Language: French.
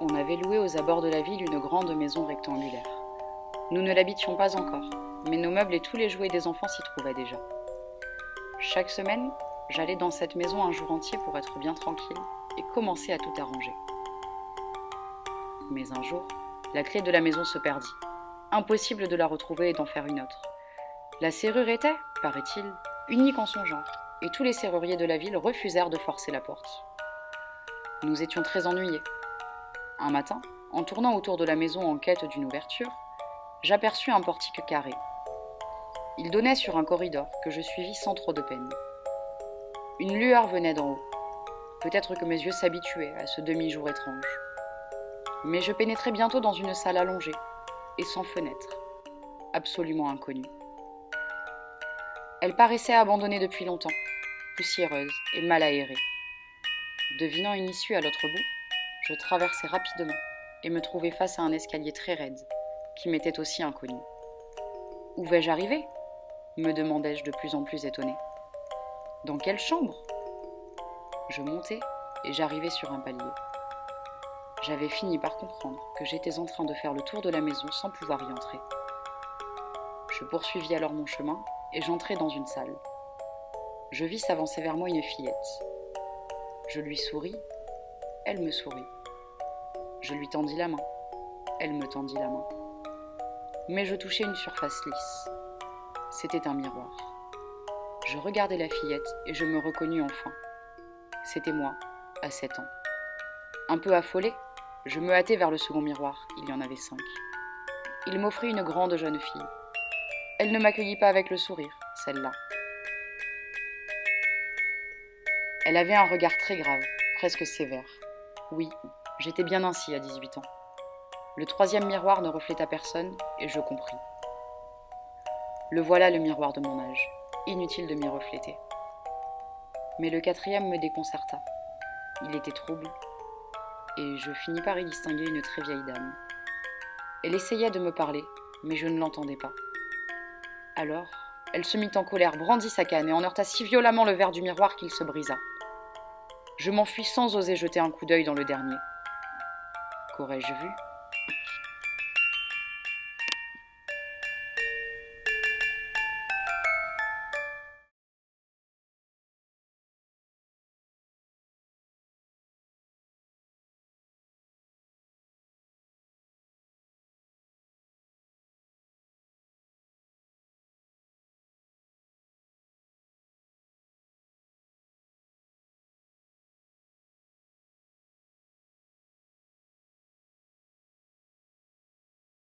On avait loué aux abords de la ville une grande maison rectangulaire. Nous ne l'habitions pas encore, mais nos meubles et tous les jouets des enfants s'y trouvaient déjà. Chaque semaine, j'allais dans cette maison un jour entier pour être bien tranquille et commencer à tout arranger. Mais un jour, la clé de la maison se perdit. Impossible de la retrouver et d'en faire une autre. La serrure était, paraît-il, unique en son genre, et tous les serruriers de la ville refusèrent de forcer la porte. Nous étions très ennuyés. Un matin, en tournant autour de la maison en quête d'une ouverture, j'aperçus un portique carré. Il donnait sur un corridor que je suivis sans trop de peine. Une lueur venait d'en haut. Peut-être que mes yeux s'habituaient à ce demi-jour étrange. Mais je pénétrai bientôt dans une salle allongée et sans fenêtre, absolument inconnue. Elle paraissait abandonnée depuis longtemps, poussiéreuse et mal aérée. Devinant une issue à l'autre bout, je traversai rapidement et me trouvai face à un escalier très raide, qui m'était aussi inconnu. Où vais-je arriver ? Me demandai-je de plus en plus étonnée. Dans quelle chambre ? Je montai et j'arrivai sur un palier. J'avais fini par comprendre que j'étais en train de faire le tour de la maison sans pouvoir y entrer. Je poursuivis alors mon chemin et j'entrai dans une salle. Je vis s'avancer vers moi une fillette. Je lui souris, elle me sourit. Je lui tendis la main, elle me tendit la main. Mais je touchais une surface lisse. C'était un miroir. Je regardai la fillette et je me reconnus enfin. C'était moi, à 7 ans. Un peu affolée, je me hâtai vers le second miroir, il y en avait 5. Il m'offrit une grande jeune fille. Elle ne m'accueillit pas avec le sourire, celle-là. Elle avait un regard très grave, presque sévère. Oui, j'étais bien ainsi à 18 ans. Le troisième miroir ne refléta personne et je compris. Le voilà le miroir de mon âge, inutile de m'y refléter. Mais le quatrième me déconcerta. Il était trouble et je finis par y distinguer une très vieille dame. Elle essayait de me parler, mais je ne l'entendais pas. Alors, elle se mit en colère, brandit sa canne et en heurta si violemment le verre du miroir qu'il se brisa. Je m'enfuis sans oser jeter un coup d'œil dans le dernier. Qu'aurais-je vu ?